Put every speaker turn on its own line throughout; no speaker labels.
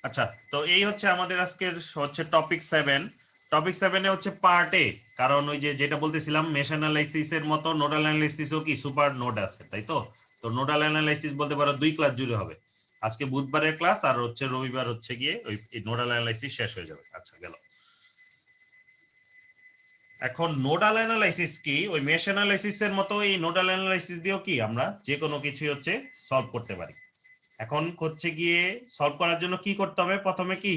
আচ্ছা, তো এই হচ্ছে আমাদের আজকের হচ্ছে টপিক 7। টপিক 7 এ হচ্ছে পার্ট এ, কারণ ওই যে যেটা বলতেছিলাম মেশ অ্যানালাইসিস এর মতো নোডাল অ্যানালাইসিসও কি সুপার নোড আছে, তাই তো। তো নোডাল অ্যানালাইসিস বলতে পারো 2 ক্লাস জুড়ে হবে। আজকে বুধবারের ক্লাস আর হচ্ছে রবিবার হচ্ছে গিয়ে ওই নোডাল অ্যানালাইসিস শেষ হয়ে যাবে। আচ্ছা, গেল। এখন নোডাল অ্যানালাইসিস কি, ওই মেশ অ্যানালাইসিস এর মতো এই নোডাল অ্যানালাইসিস দিয়েও কি আমরা যে কোনো কিছু হচ্ছে সলভ করতে পারি। এখন হচ্ছে গিয়ে সলভ করার জন্য কি করতে হবে, প্রথমে কি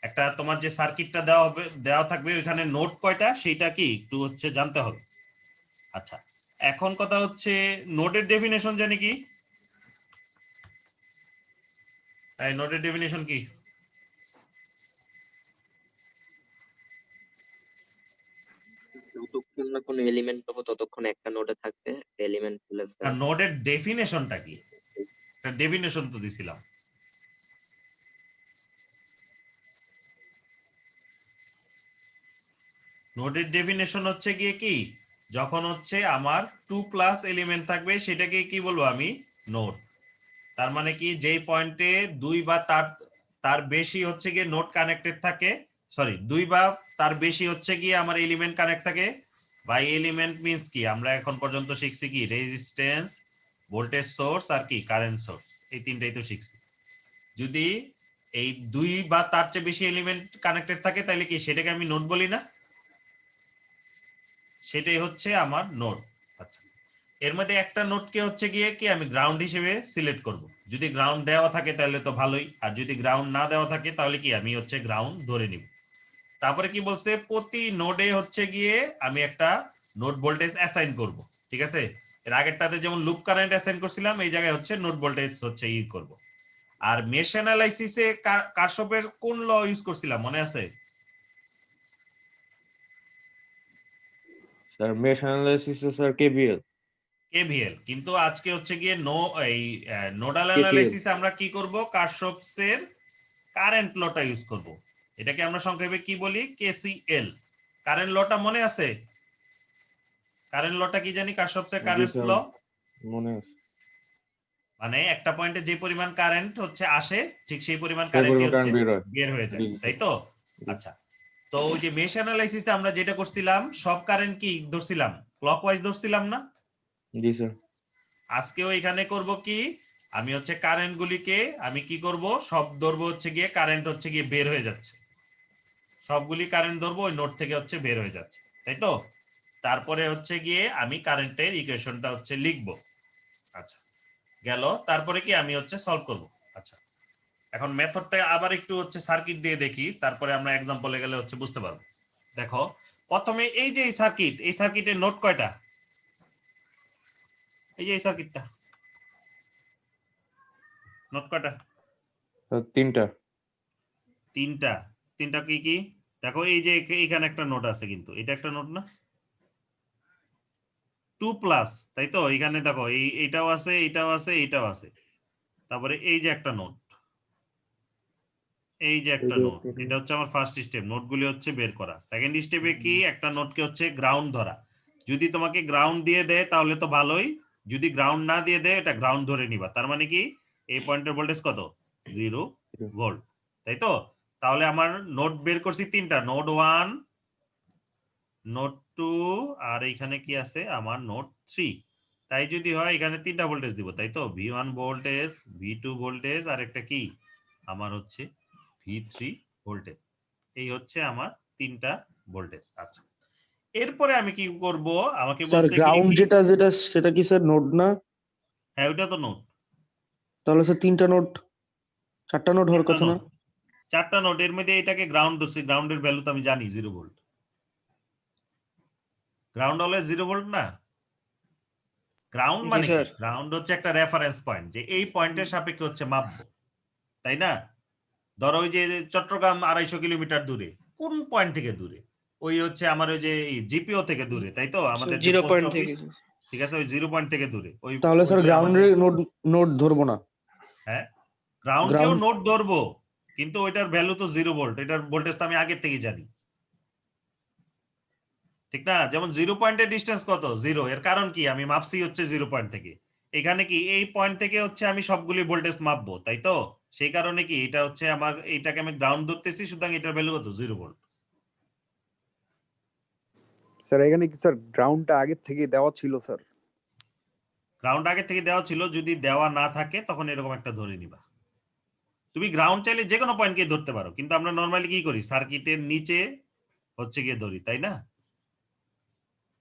একটা তোমার যে সার্কিটটা দেওয়া হবে, দেওয়া থাকবে ওইখানে নোড কয়টা সেইটা কি একটু হচ্ছে জানতে হবে। আচ্ছা, এখন কথা হচ্ছে নোডের ডেফিনেশন জানি কি, এই নোডের ডেফিনেশন কি?
যতক্ষণ না কোনো এলিমেন্ট পাবো ততক্ষণ একটা নোডে থাকবে, এলিমেন্ট প্লাস
আর নোডের ডেফিনেশনটা কি? ডেফিনেশন তো দিছিলাম। নোডের ডেফিনেশন হচ্ছে গিয়ে কি, যখন হচ্ছে আমার 2+ এলিমেন্ট থাকবে সেটাকে কি বলবো আমি, নোড। তার মানে কি, যেই পয়েন্টে 2 বা তার বেশি হচ্ছে গিয়ে নোড কানেক্টেড থাকে, সরি 2 বা তার বেশি হচ্ছে গিয়ে আমার এলিমেন্ট কানেক্ট থাকে। বাই এলিমেন্ট মিন্স কি, আমরা এখন পর্যন্ত শিখছি কি, রেজিস্ট্যান্স, ভোল্টেজ সোর্স আর কি কারেন্ট সোর্স, এই তিনটাই তো শিখছি। যদি এই 2 বা তার চেয়ে বেশি এলিমেন্ট কানেক্টেড থাকে তাহলে কি সেটাকে আমি নোড বলি না, সেটাই হচ্ছে আমার নোড। আচ্ছা, এর মধ্যে একটা নোডকে হচ্ছে গিয়ে কি আমি গ্রাউন্ড হিসেবে সিলেক্ট করব। যদি গ্রাউন্ড দেওয়া থাকে তাহলে তো ভালোই, আর যদি গ্রাউন্ড না দেওয়া থাকে তাহলে কি আমি হচ্ছে গ্রাউন্ড ধরে নিব। তারপরে কি বলছে, প্রতি নোডে হচ্ছে গিয়ে আমি একটা নোড ভোল্টেজ অ্যাসাইন করব। ঠিক আছে, এর আগেরটাতে যেমন লুপ কারেন্ট অ্যাসাইন করছিলাম, এই জায়গায় হচ্ছে নোড ভোল্টেজ হচ্ছে করব। আর মেশ অ্যানালাইসিসে কারশফের কোন ল ইউজ করছিলাম মনে আছে?
Sir mesh analysis sir KVL.
KVL, কিন্তু আজকে হচ্ছে গিয়ে এই নোডাল
কেসিএল।
অ্যানালাইসিস আমরা কি করব, কারশফের কারেন্ট লটা ইউজ করব। এটাকে আমরা সংক্ষেপে কি বলি, কেসিএল। কারেন্ট লটা মনে আছে? কারেন্ট লটা কি জানি, কারশফের
জি
কারেন্ট
স্যার
ল।
মনে আছে।
মানে একটা পয়েন্টে যে পরিমাণ কারেন্ট হচ্ছে আসে, ঠিক সেই পরিমাণ
সেই
কারেন্টই
পরিমাণ
হচ্ছে
কারেন্ট বের হয়।
বের হয়ে যায়,
জি
তাই
স্যার।
তো।
জি।
আচ্ছা, তো ওই যে মেশ অ্যানালাইসিসে আমরা যেটা করছিলাম, সব কারেন্ট কি ধরছিলাম, ক্লকওয়াইজ ধরছিলাম না?
জি স্যার।
আজকেও এখানে করব কি, আমি হচ্ছে কারেন্ট গুলিকে আমি কি করব, সব ধরবো হচ্ছে গিয়ে কারেন্ট হচ্ছে গিয়ে বের হয়ে যাচ্ছে, সবগুলি কারেন্ট ধরবো ওই নোড থেকে হচ্ছে বের হয়ে যাচ্ছে, তাই তো। তারপরে হচ্ছে গিয়ে আমি কারেন্টের ইকুয়েশনটা হচ্ছে লিখব। আচ্ছা, গেল। তারপরে কি আমি হচ্ছে সলভ করব। আচ্ছা, এখন মেথডটা আবার একটু হচ্ছে সার্কিট দিয়ে দেখি, তারপরে আমরা এক্সাম্পলে গেলে হচ্ছে বুঝতে পারবো। দেখো, প্রথমে এই যে সার্কিট, এই সার্কিটের নোড কয়টা, এই যে এই সার্কিটটা নোড কয়টা?
স্যার তিনটা।
তিনটা। তিনটা কি কি? দেখো, এই যে এখানে একটা নোট আছে, কিন্তু এটা একটা নোট না, 2+, তাই তো। এখানে দেখো এইটাও আছে, এইটাও আছে, এইটাও আছে। তারপরে এই যে একটা নোট, এই যে একটা নোট, এটা হচ্ছে আমার ফার্স্ট স্টেপ, নোটগুলি হচ্ছে বের করা। সেকেন্ড স্টেপে কি, একটা নোটকে হচ্ছে গ্রাউন্ড ধরা। যদি তোমাকে গ্রাউন্ড দিয়ে দেয় তাহলে তো ভালোই, যদি গ্রাউন্ড না দিয়ে দেয় এটা গ্রাউন্ড ধরে নিবা। তার মানে কি, এই পয়েন্টের ভোল্টেজ কত, 0 ভোল্ট, তাই তো। তাহলে আমার নোট বের করছি তিনটা, নোড 1, নোড 2, আর এখানে কি আছে আমার নোড 3। তাই যদি হয় এখানে তিনটা ভোল্টেজ দিব, তাই তো, V1 ভোল্টেজ, V2 ভোল্টেজ, আর একটা কি আমার হচ্ছে V3 ভোল্টেজ। এই হচ্ছে আমার তিনটা ভোল্টেজ। আচ্ছা, এরপরে আমি কি করব, আমাকে
স্যার
বলছে কি
গ্রাউন্ড যেটা যেটা সেটা কি স্যার নোড না?
হ্যাঁ, ওইটা তো নোড।
তাহলে স্যার তিনটা নোড, চারটা নোড হওয়ার কথা না?
চারটা নোড, এর মধ্যে এটাকে গ্রাউন্ড ধরছি, গ্রাউন্ডের ভ্যালু তো আমি জানি 0 ভোল্ট। গ্রাউন্ড হলে 0 ভোল্ট না। গ্রাউন্ড
জি
মানে কি,
স্যার।
গ্রাউন্ড হচ্ছে একটা রেফারেন্স পয়েন্ট, যে এই পয়েন্টের সাপেক্ষে হচ্ছে মাপবো, তাই না। ধরো ওই যে চট্টগ্রাম 250 কিলোমিটার দূরে, কোন পয়েন্ট থেকে দূরে, ওই হচ্ছে আমার ওই যে জিপিও থেকে দূরে, তাই তো, আমাদের যে
0
পোস্ট
পয়েন্ট
অফিস,
থেকে।
ঠিক আছে, ওই 0 পয়েন্ট থেকে দূরে, ওই
তাহলে
ওই
স্যার
যে আমাদের,
গ্রাউন্ডের নোড নোড ধরবো না।
হ্যাঁ, গ্রাউন্ডকেও
গ্রাউন্ড
নোট ধরবো, কিন্তু ওইটার ভ্যালু তো 0 ভোল্ট, এটার ভোল্টেজ তো আমি আগের থেকেই জানি, ঠিক না। যেমন 0 পয়েন্টের ডিস্টেন্স কত, 0, এর কারণ কি, আমি মাপছি হচ্ছে 0 পয়েন্ট থেকে। এখানে কি এই পয়েন্ট থেকে হচ্ছে আমি সবগুলি ভোল্টেজ মাপবো, তাই তো? সেই কারণে কি এটা হচ্ছে আমার, এইটাকে আমি গ্রাউন্ড ধরতেছি, সুতরাং এটার ভ্যালু কত? 0 ভোল্ট।
স্যার এখানে কি স্যার গ্রাউন্ডটা আগে থেকে দেওয়া ছিল স্যার?
গ্রাউন্ড আগে থেকে দেওয়া ছিল, যদি দেওয়া না থাকে তখন এরকম একটা ধরে নিবা। তুমি গ্রাউন্ড চাইলে যে কোনো পয়েন্টকে ধরতে পারো, কিন্তু আমরা নর্মালি কি করি, সার্কিটের নিচে হচ্ছে গিয়ে ধরি, তাই না?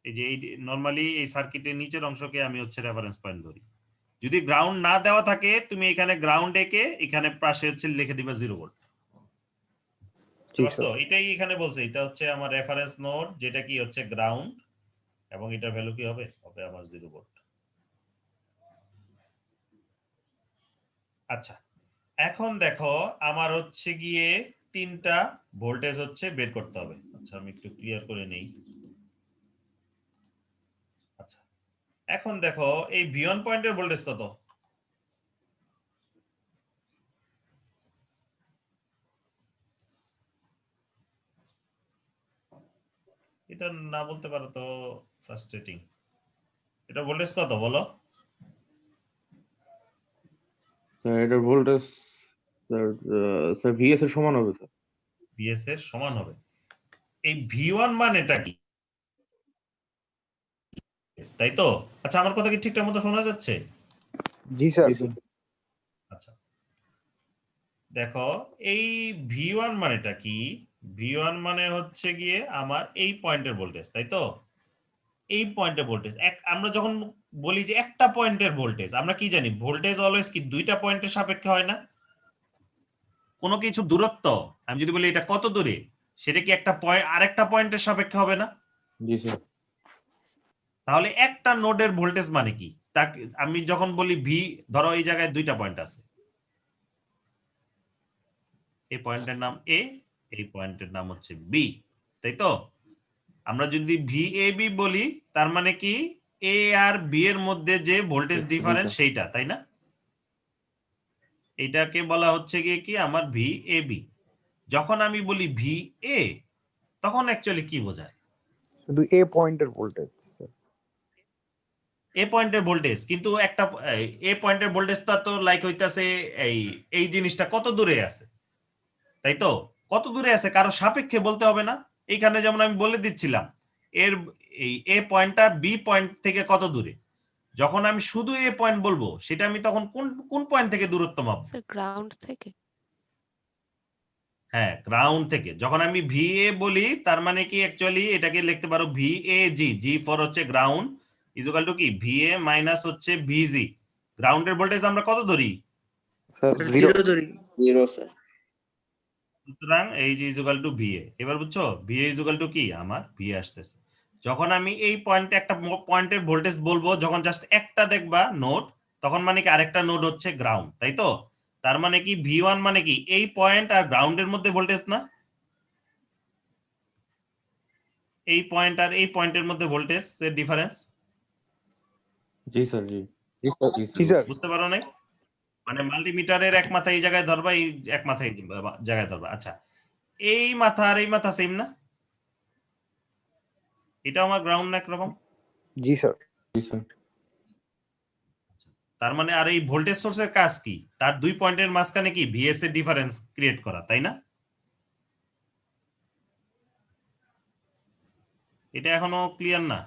এই যে এই নর্মালি এই সার্কিটের নিচের অংশকে আমি হচ্ছে রেফারেন্স পয়েন্ট ধরি। যদি গ্রাউন্ড না দেওয়া থাকে, তুমি এখানে গ্রাউন্ড একে এখানে পাশে হচ্ছে লিখে দিবা 0 ভোল্ট।
জি স্যার।
এটাই এখানে বলছে, এটা হচ্ছে আমার রেফারেন্স নোড, যেটা কি হচ্ছে গ্রাউন্ড, এবং এটার ভ্যালু কি হবে? হবে আমার 0 ভোল্ট। আচ্ছা, এখন দেখো আমার হচ্ছে গিয়ে 3টা ভোল্টেজ হচ্ছে বের করতে হবে। আচ্ছা, আমি একটু ক্লিয়ার করে নেই। আচ্ছা, এখন দেখো এই V1 পয়েন্টের ভোল্টেজ কত? এটা না বলতে পারো তো ফ্রাস্ট্রেটিং। এটা ভোল্টেজ কত বলো?
এটার ভোল্টেজ স্যার স্যার ভিএস এর সমান হবে স্যার।
VS এর সমান হবে। এই V1 মানেটা কি, তাই তো? আচ্ছা, আমার কথা কি ঠিকঠাক মতো শোনা যাচ্ছে?
জি স্যার।
আচ্ছা, দেখো এই V1 মানেটা কি? V1 মানে হচ্ছে গিয়ে আমার এই পয়েন্টের ভোল্টেজ, তাই তো? এই পয়েন্টের ভোল্টেজ আমরা যখন বলি যে একটা পয়েন্টের ভোল্টেজ, আমরা কি জানি ভোল্টেজ অলওয়েজ কি দুইটা পয়েন্টের সাপেক্ষে হয় না? কোনো কিছু দূরত্ব আমি যদি বলি এটা কত দূরে, সেটা কি একটা পয়েন্ট আরেকটা পয়েন্টের সাপেক্ষে হবে না?
জি স্যার।
তাহলে একটা নোডের ভোল্টেজ মানে কি? তাকে আমি যখন বলি ভি, ধরো এই জায়গায় দুইটা পয়েন্ট আছে, এই পয়েন্টের নাম এ, এই পয়েন্টের নাম হচ্ছে বি, তাই তো? আমরা যদি ভি এ বি বলি, তার মানে কি এ আর বি এর মধ্যে যে ভোল্টেজ ডিফারেন্স সেইটা, তাই না? এটাকে বলা হচ্ছে গিয়ে কি আমার ভি এ বি। যখন আমি বলি ভি এ, তখন অ্যাকচুয়ালি কি বোঝায়?
শুধু এ পয়েন্টের ভোল্টেজ স্যার।
এ পয়েন্টের ভোল্টেজ, কিন্তু একটা এ পয়েন্টের ভোল্টেজটা তো লাইক হইতাছে এই এই জিনিসটা কত দূরে আছে, তাই তো? কত দূরে আছে কারো সাপেক্ষে বলতে হবে না। এইখানে যেমন আমি বলে দিচ্ছিলাম এর এই এ পয়েন্টটা বি পয়েন্ট থেকে কত দূরে, যখন আমি শুধু এ পয়েন্ট বলবো, সেটা আমি তখন কোন কোন পয়েন্ট থেকে দূরত্ব মাপবো?
স্যার গ্রাউন্ড থেকে।
হ্যাঁ, গ্রাউন্ড থেকে। যখন আমি ভি এ বলি, তার মানে কি অ্যাকচুয়ালি এটাকে লিখতে পারো V A G, G for হচ্ছে গ্রাউন্ড, ইকুয়াল টু কি ভি এ মাইনাস হচ্ছে ভিজি। গ্রাউন্ডের ভোল্টেজ আমরা কত ধরি?
স্যার
0
0।
ধরি।
0 স্যার।
সুতরাং এই যে ইকুয়াল টু ভি এ। এবার বুঝছো ভি এ ইকুয়াল টু কি আমার ভি এ আসতেছে। যখন আমি এই পয়েন্টে একটা পয়েন্টের ভোল্টেজ বলবো, যখন জাস্ট একটা দেখবা নোড, তখন মানে কি আরেকটা নোড হচ্ছে গ্রাউন্ড, তাই তো? তার মানে কি V1 মানে কি এই পয়েন্ট আর গ্রাউন্ডের মধ্যে ভোল্টেজ না? এই পয়েন্ট আর এই পয়েন্টের মধ্যে ভোল্টেজ এর ডিফারেন্স।
জি স্যার। জি
জি স্যার।
বুঝতে পারো নাই? মানে মাল্টিমিটারের এক মাথা এই জায়গায় ধরবা, এই এক মাথা এই জায়গায় ধরবা। আচ্ছা, এই মাথা আর এই মাথা সেম না? এটা আমার গ্রাউন্ড না একরকম।
জি স্যার।
জি স্যার।
তার মানে আর এই ভোল্টেজ সোর্সের কাজ কি? তার দুই পয়েন্টের মাঝখানে কি ভিএস এর ডিফারেন্স ক্রিয়েট করা, তাই না? এটা এখনো ক্লিয়ার না?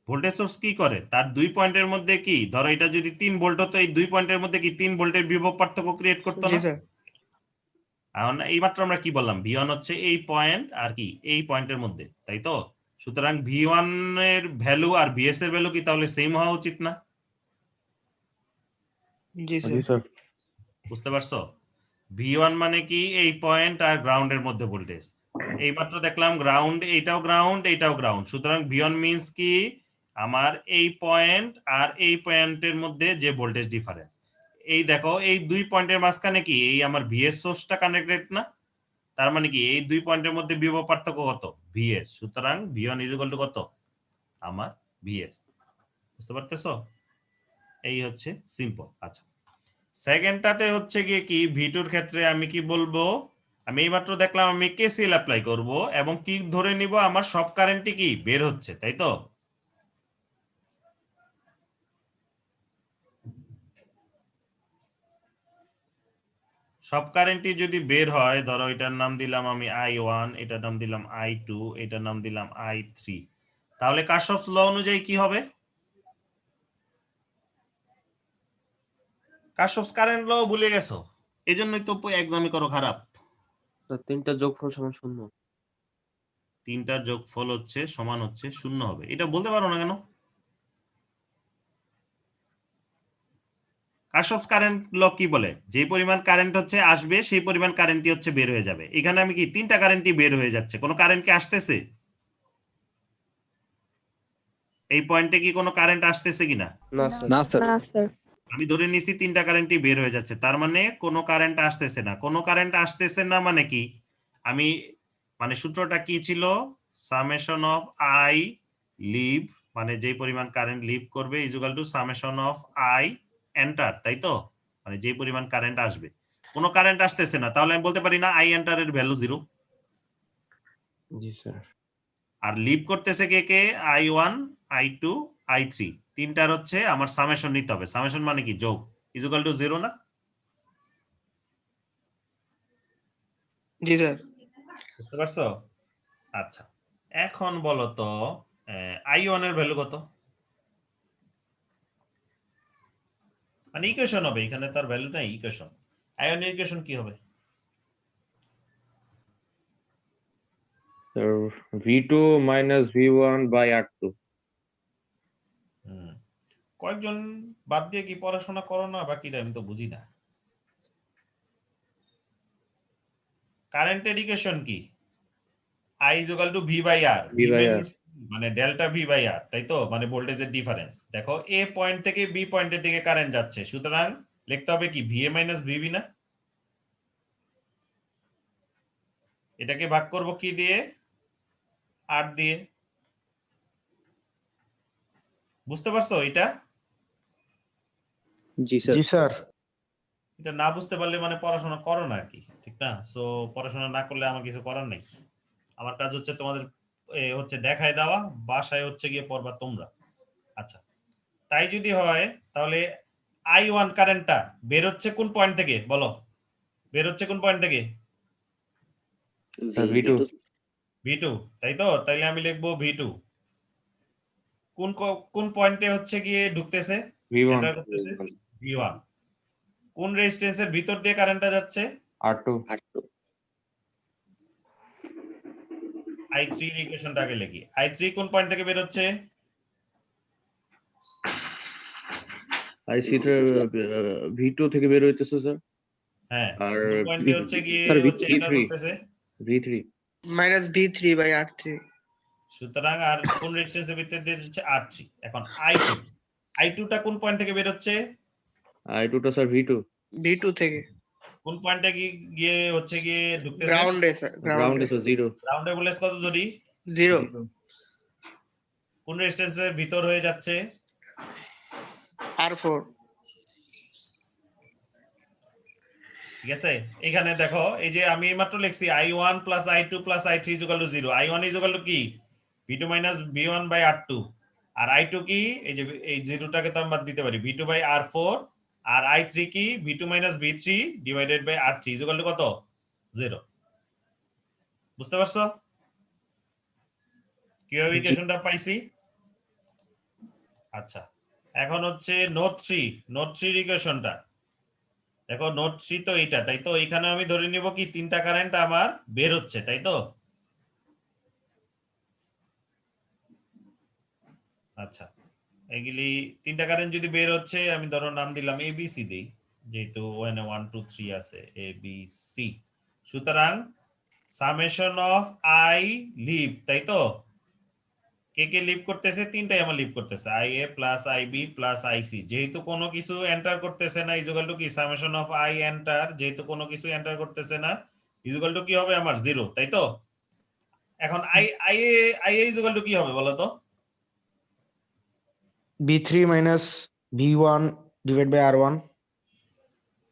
ভোল্টেজ সোর্স কি করে, তার দুই পয়েন্টের মধ্যে কি, ধরো এটা যদি 3 ভোল্ট হতো, এই দুই পয়েন্টের মধ্যে কি 3 ভোল্টের বিভব পার্থক্য ক্রিয়েট করতো
জি
না?
স্যার।
এখন এইমাত্র আমরা কি বললাম, V1 হচ্ছে এই পয়েন্ট আর কি এই পয়েন্টের মধ্যে, তাই তো? সুতরাং V1 এর ভ্যালু আর VS এর ভ্যালু কি তাহলে সেম হওয়া উচিত না?
জি
জি স্যার।
বুঝতে পারছো? V1 মানে কি এই পয়েন্ট আর গ্রাউন্ডের মধ্যে ভোল্টেজ। এইমাত্র দেখলাম গ্রাউন্ড, এইটাও গ্রাউন্ড, এইটাও গ্রাউন্ড, সুতরাং V1 মিন্স কি আমার এই পয়েন্ট আর এই পয়েন্টের মধ্যে যে ভোল্টেজ ডিফারেন্স। এই দেখো এই দুই পয়েন্টের মাঝখানে কি এই আমার VS সোর্সটা কানেক্টেড না? তার মানে কি এই দুই পয়েন্টের মধ্যে বিভব পার্থক্য কত? VS। সুতরাং V1 ইকুয়াল টু কত আমার VS। বুঝতে পারতেছো? এই হচ্ছে সিম্পল। আচ্ছা, সেকেন্ডটাতে হচ্ছে গিয়ে কি V2 এর ক্ষেত্রে আমি কি বলবো, আমি এইমাত্র দেখলাম আমি KCL অ্যাপ্লাই করব এবং কি ধরে নিব আমার সব কারেন্টই কি বের হচ্ছে, তাই তো? সব কারেন্টই যদি বের হয়, ধরো এটার নাম দিলাম আমি I1, এটার নাম দিলাম I2, এটার নাম দিলাম I3, তাহলে কারশফস ল অনুযায়ী কি হবে? কারশফস কারেন্ট ল ভুলে গেছো, এজন্যই তো এক্সামে করো খারাপ।
স্যার তিনটা যোগফল সমান 0।
তিনটার যোগফল সমান 0 হবে, এটা বলতে পারো না কেন? কারশফস কারেন্ট ল কি বলে? যে পরিমাণ কারেন্ট আসবে সেই পরিমাণ কারেন্টই বের হয়ে যাবে। এখানে আমি কি তিনটা কারেন্টই বের হয়ে যাচ্ছে, কোনো কারেন্ট কি আসতেছে? এই পয়েন্টে কি কোনো কারেন্ট আসতেছে কিনা?
না স্যার।
না স্যার।
না স্যার।
আমি ধরে নিছি তিনটা কারেন্টই বের হয়ে যাচ্ছে, তার মানে কোনো কারেন্ট আসতেছে না। কোনো কারেন্ট আসতেছে না মানে কি? আমি মানে সূত্রটা কি ছিল? সামেশন অফ আই লিভ, মানে যে পরিমাণ কারেন্ট লিভ করবে equal to summation of I enter, তাই তো? মানে যে পরিমাণ কারেন্ট আসবে। কোনো কারেন্ট আসতেছে না, তাহলে আমি বলতে পারি না আই এন্টার এর ভ্যালু 0।
জি স্যার।
আর লিভ করতেছে কে কে? I1, I2, I3, তিনটার আমার সামেশন নিতে হবে। সামেশন মানে কি? যোগ, ইকুয়াল টু 0 না?
জি স্যার।
বুঝতে পারছো? আচ্ছা, এখন বলো তো I1 এর ভ্যালু কত? মানে ইকুয়েশন হবে, এখানে তার ভ্যালু নাই, ইকুয়েশন। I1 এর ইকুয়েশন কি হবে?
Sir V2 minus V1 by R2।
কয়েকজন বাদ দিয়ে কি পড়াশোনা করো না বাকিটা? আমি তো বুঝি না। কারেন্টের ইকুয়েশন কি? I equal to V by R।
V by R।
মানে ডেল্টা V বাই R, তাই তো? মানে ভোল্টেজের ডিফারেন্স। দেখো A পয়েন্ট থেকে B পয়েন্টের দিকে কারেন্ট যাচ্ছে, সুতরাং লিখতে হবে কি? VA মাইনাস VB না? এটাকে ভাগ করব কি দিয়ে? R দিয়ে। বুঝতে পারছো এটা?
জি স্যার।
জি স্যার।
এটা না বুঝতে পারলে মানে পড়াশোনা করো না আর কি, ঠিক না? সো পড়াশোনা না করলে আমার কিছু করার নেই। আমার কাজ তোমাদের দেখায় দেওয়া, বাসায় গিয়ে পড়বা তোমরা। আচ্ছা, তাই যদি হয় তাহলে I1 কারেন্টটা বের হচ্ছে কোন পয়েন্ট থেকে বলো? বের হচ্ছে কোন পয়েন্ট থেকে?
Sir V2।
V2, তাই তো? তাইলে আমি লিখবো V2 কোন পয়েন্টে গিয়ে ঢুকতেছে,
V1।
এন্টার করতেছে? V1। কোন রেজিস্ট্যান্সের ভিতর দিয়ে কারেন্টটা যাচ্ছে?
R2।
R2।
I3 এর ইকুয়েশনটা আগে লিখি। I3 কোন পয়েন্ট থেকে বের হচ্ছে?
IC তে V2 থেকে বের হইতেছে স্যার।
হ্যাঁ,
আর
কোন পয়েন্টে গিয়ে
স্যার,
এন্টার
V3।
করতেছে?
V3।
Minus V3 by R3।
সুতরাং আর কোন রেজিস্ট্যান্সের ভিতর দিয়ে যাচ্ছে? R3। এখন I2 টা কোন পয়েন্ট থেকে বের হচ্ছে?
I2 টা স্যার V2।
V2 থেকে
কোন পয়েন্টে গিয়ে গিয়ে ঢুকতেছে?
গ্রাউন্ডে স্যার।
গ্রাউন্ডে স্যার 0।
গ্রাউন্ডে ভোল্টেজ কত ধরি?
0।
কোন রেজিস্ট্যান্সের ভিতর হয়ে যাচ্ছে?
R4।
ঠিক আছে, এখানে দেখো এই যে আমি এইমাত্র লিখছি I1 plus I2 plus I3 equal to 0। I1 equal to কি? V2 minus V1 by R2। R I2 কি? এই যে এই 0টাকে তো আমি বাদ দিতে পারি, V2 by R4। R I3 কি? V2 minus V3 divided by R3 equal to কত? 0। বুঝতে পারছো কিভাবে ইকুয়েশনটা পাইছি? আচ্ছা, এখন নোট 3 ইকুয়েশনটা দেখো। নোট 3 তো এইটা, তাই তো? এখানে আমি ধরে নিব কি তিনটা কারেন্ট আমার বের হচ্ছে, তাই তো? আচ্ছা, এগুলি তিনটা কারেন্ট যদি বের হচ্ছে, আমি ধরো নাম দিলাম ABC দেই, যেহেতু ওখানে 1 2 3 আছে, ABC। সুতরাং সামেশন অফ আই লিভ, তাই তো? কে কে লিভ করতেছে? তিনটাই আমার লিভ করতেছে, IA plus IB plus IC। যেহেতু কোনো কিছু এন্টার করতেছে না ইকুয়াল টু কি? Summation of I enter. যেহেতু কোনো কিছু এন্টার করতেছে না ইকুয়াল টু কি হবে আমার? 0, তাই তো? এখন IA ইকুয়াল টু কি হবে বলো তো?
V3 minus V1 divide by R1।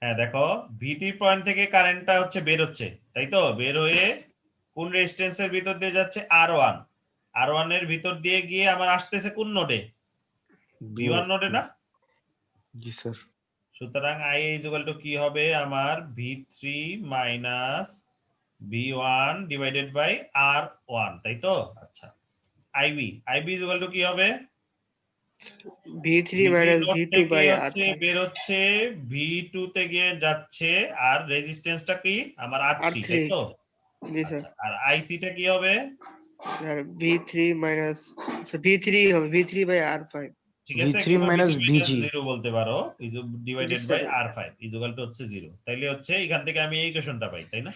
হ্যাঁ, দেখো V3 পয়েন্ট থেকে কারেন্টটা বের হচ্ছে, তাই তো? বের হয়ে কোন রেজিস্ট্যান্সের ভিতর দিয়ে যাচ্ছে? R1। R1 এর ভিতর দিয়ে গিয়ে আমার আসতেছে কোন নোডে? V1 নোডে না?
জি স্যার।
সুতরাং আই ইজ ইকুয়াল টু কি হবে আমার V3 minus V1 divided by R1, তাই তো? আচ্ছা, আইবি ইজ ইকুয়াল টু কি হবে?
V3
VB
minus
node
V2
থেকে
by
হচ্ছে
R3.
বের হচ্ছে V2 তে গিয়ে যাচ্ছে, আর রেজিস্ট্যান্সটা কি আমার R3, তাই
R3.
তো?
জি স্যার।
আচ্ছা, আর আইসি টা কি হবে?
স্যার V3 minus V3 হবে V3 by R5.
ঠিক আছে,
V3
কিংবা
minus
V3
VG.
0 বলতে পারো, is divided
G,
by
sir.
R5 is equal to হচ্ছে 0। তাইলে হচ্ছে এখান থেকে আমি এই ইকুয়েশনটা পাই, তাই না?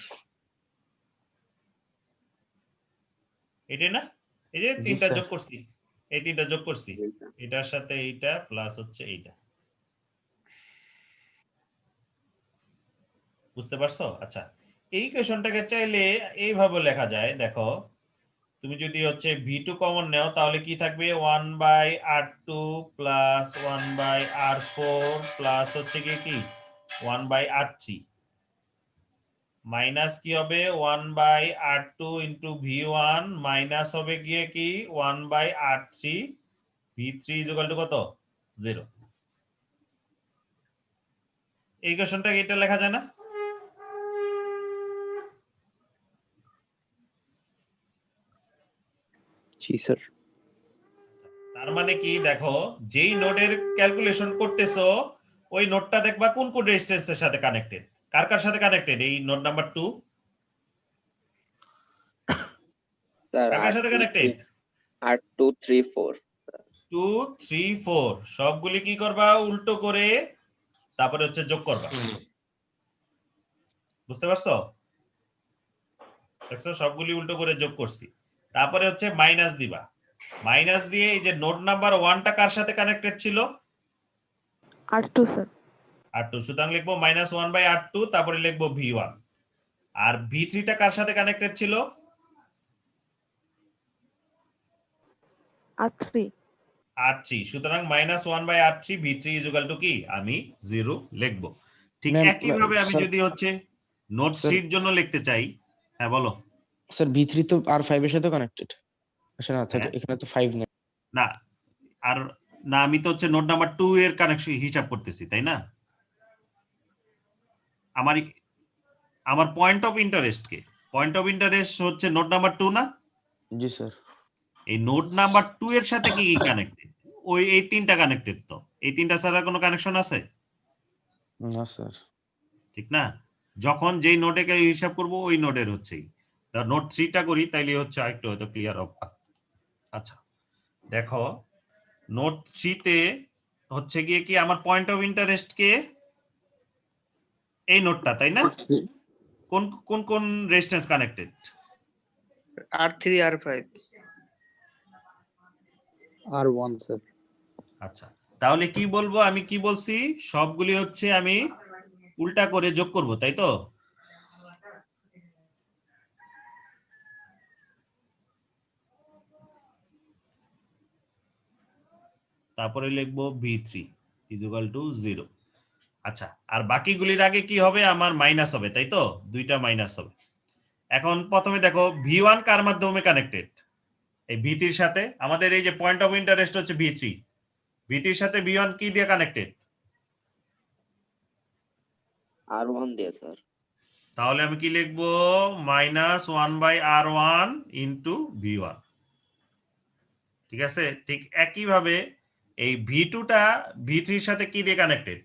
এটাই না? এই যে
জি,
তিনটা
স্যার।
যোগ করছি, এই তিনটা যোগ করছি, এটার সাথে এইটা প্লাস হচ্ছে এইটা। বুঝতে পারছো? আচ্ছা, এই ইকুয়েশনটাকে চাইলে এইভাবে লেখা যায়, দেখো তুমি যদি হচ্ছে V2 কমন নাও তাহলে কি থাকবে 1/R2 প্লাস 1/R4 প্লাস হচ্ছে কি 1/R3 মাইনাস কি হবে 1/R2 ইন্টু V1 মাইনাস হবে গিয়ে কি 1/R3, V3 is equal to কত? 0। এই ইকুয়েশনটা এটা লেখা যায় না?
জি স্যার।
তার মানে কি, দেখো যেই নোডের ক্যালকুলেশন করতেছো ওই নোডটা দেখবা কোন কোন রেজিস্ট্যান্সের সাথে কানেক্টেড, কার কার সাথে কানেক্টেড, এই নোড নাম্বার 2
স্যার
কার কার সাথে কানেক্টেড?
R2 3 4
2 3 4 সবগুলি কি করবা উল্টো করে তারপরে হচ্ছে যোগ করবা। বুঝতে পারছো? দেখছো সবগুলি উল্টো করে যোগ করছি, তারপরে হচ্ছে মাইনাস দিবা, মাইনাস দিয়ে এই যে নোড নাম্বার 1টা কার সাথে কানেক্টেড ছিল?
R2 sir.
R2, সুতরাং লিখবো -1/R2, তারপরে লিখবো V1। আর V3 টা কার সাথে কানেক্টেড ছিল?
R3
R3, সুতরাং -1/R3 V3 is equal to কি আমি 0 লিখবো। ঠিক
ম্যাম,
একইভাবে আমি
স্যার।
যদি হচ্ছে নোট
স্যার।
3 এর জন্য লিখতে চাই, হ্যাঁ বলো।
স্যার V3 তো R5 এর সাথে কানেক্টেড। আচ্ছা না,
হ্যাঁ।
এখানে তো 5 নেই।
না, আর না, আমি তো হচ্ছে নোড নাম্বার 2 এর কানেকশন হিসাব করতেছি, তাই না? আমার point of interest K, point of interest হচ্ছে নোড নাম্বার 2 না?
জি স্যার।
এই নোড নাম্বার 2 এর সাথে কি কি কানেক্টেড? ওই এই তিনটা কানেক্টেড, তো এই তিনটা ছাড়া কোনো কানেকশন আছে?
না স্যার।
ঠিক না? যখন যেই নোডে হিসাব করব ওই নোডের হচ্ছেই, নোড 3 টা করি তাইলে হচ্ছে আরেকটু হয়তো ক্লিয়ার হবে। আচ্ছা, দেখো নোড 3 তে হচ্ছে গিয়ে কি আমার পয়েন্ট অফ ইন্টারেস্ট কে এই নোডটা, তাই না? কোন কোন কোন resistance connected?
R3 R5.
R1 sir.
আচ্ছা, তাহলে কি বলবো, আমি কি বলছি সবগুলি হচ্ছে আমি উল্টা করে যোগ করব, তাই তো? তারপরে লিখবো V3 ইজ ইকুয়াল টু 0। আচ্ছা, আর বাকিগুলির আগে কি হবে আমার মাইনাস হবে, তাই তো? দুইটা মাইনাস হবে। এখন প্রথমে দেখো V1 কার মাধ্যমে কানেক্টেড? এই V3 এর সাথে। আমাদের এই যে পয়েন্ট অফ ইন্টারেস্ট হচ্ছে V3, V3 এর সাথে V1 কি দিয়ে কানেক্টেড?
R1 দিয়ে স্যার।
তাহলে আমি কি লিখবো -1/R1 ইন্টু V1। ঠিক আছে, ঠিক একইভাবে এই V2 টা V3 এর সাথে কি দিয়ে কানেক্টেড?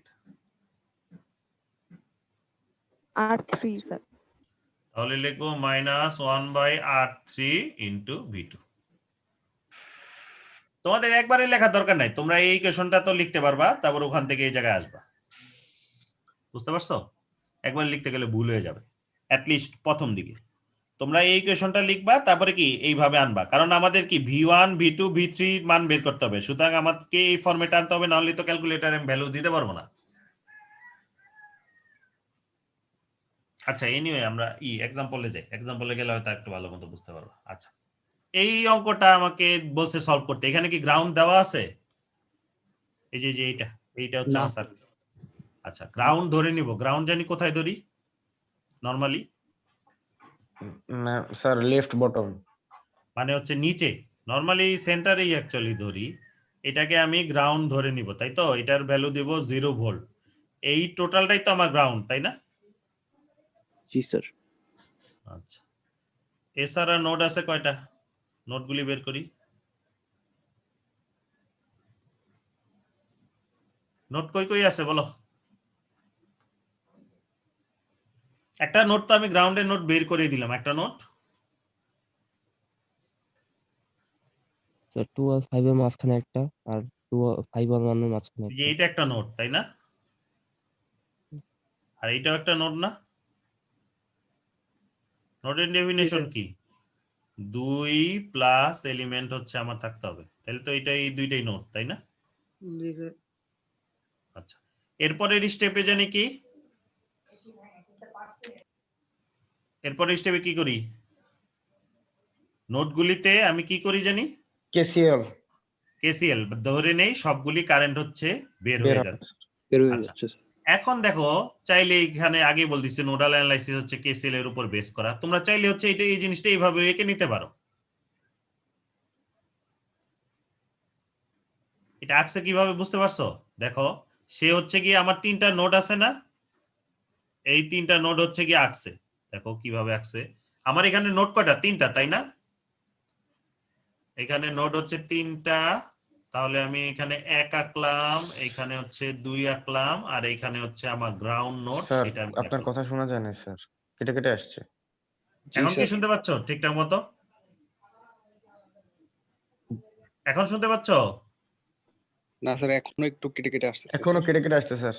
R3 sir.
তাহলে লিখবো -1/R3 ইন্টু V2। তোমাদের একবারে লেখার দরকার নাই, তোমরা এই ইকুয়েশনটা তো লিখতে পারবা, তারপর ওখান থেকে এই জায়গায় আসবা। বুঝতে পারছো? একবার লিখতে গেলে ভুল হয়ে যাবে, অ্যাটলিস্ট প্রথম দিকে। তোমরা এই ইকুয়েশনটা লিখবা, তারপরে কি এইভাবে আনবা, কারণ আমাদের কি V1 V2 V3 মান বের করতে হবে, সুতরাং আমাকে এই ফরম্যাটে আনতে হবে, নাহলে তো ক্যালকুলেটরে আমি ভ্যালু দিতে পারবো না। আচ্ছা, এনিওয়ে আমরা এক্সাম্পলে যাই, এক্সাম্পলে গেলে হয়তো একটু ভালো মতো বুঝতে পারবো। আচ্ছা, এই অঙ্কটা আমাকে বলছে সলভ করতে, এখানে কি গ্রাউন্ড দেওয়া আছে? এই যে এইটা হচ্ছে
না।
আনসার। আচ্ছা, গ্রাউন্ড ধরে নিব, গ্রাউন্ড জানি কোথায় ধরি নরমালি?
না স্যার, লেফট বটম।
মানে হচ্ছে নিচে, নরমালি সেন্টারেই অ্যাকচুয়ালি ধরি। এটাকে আমি গ্রাউন্ড ধরে নিব, তাই তো? এটার ভ্যালু দিব 0 ভোল্ট। এই টোটালটাই তো আমার গ্রাউন্ড, তাই না?
জি স্যার।
আচ্ছা, এছাড়া নোড আছে কয়টা? নোডগুলি বের করি। নোড কই কই আছে বলো? একটা নোট তো আমি গ্রাউন্ডের নোট বের করে দিলাম, একটা নোট।
স্যার 2 আর 5 এর মাঝখানে একটা, আর 2 5 আর 1 এর মাঝখানে
যে
একটা।
এইটা একটা নোট, তাই না? আর এইটাও একটা নোট না? নোটের ডেফিনেশন
স্যার।
কি? 2 প্লাস এলিমেন্ট হচ্ছে আমার থাকতে হবে, তাহলে তো এটা এই দুইটাই নোট, তাই না?
জি স্যার।
আচ্ছা, এরপরের স্টেপে জানি কি? এরপরের স্টেপে কি করি? নোটগুলিতে আমি কি করি জানি?
কেসিএল
কেসিএল ধরে নেই, সবগুলি কারেন্ট হচ্ছে বের
বের
হয়ে
হবে
যাচ্ছে।
বের হয়ে
আচ্ছা।
যাচ্ছে স্যার।
এখন দেখো, চাইলে এখানে আগে বলতেছি নোডাল অ্যানালাইসিস হচ্ছে কেসিএল এর উপর বেস করা, তোমরা চাইলে হচ্ছে এটা এই জিনিসটা এইভাবে এঁকে নিতে পারো। এটা আঁকছে কিভাবে বুঝতে পারছো? দেখো, সে হচ্ছে কি আমার 3টা নোড আছে না, এই 3টা নোড হচ্ছে কি আঁকছে। দেখো কিভাবে আঁকছে। আমার এখানে নোড কয়টা? 3টা, তাই না? এখানে নোড হচ্ছে 3টা, তাহলে আমি এখানে 1 আঁকলাম, এখানে হচ্ছে 2 আঁকলাম, আর এখানে হচ্ছে আমার গ্রাউন্ড নোড,
স্যার
সেটা আমি
আপনার
আঁকলাম।
কথা শোনা যায় না স্যার, কেটে কেটে আসছে।
জি
এখন কি
স্যার।
শুনতে পাচ্ছ ঠিকঠাক মতো? এখন শুনতে পাচ্ছ?
না স্যার, এখনো একটু কেটে কেটে আসছে
এখনো কেটে কেটে আসছে স্যার।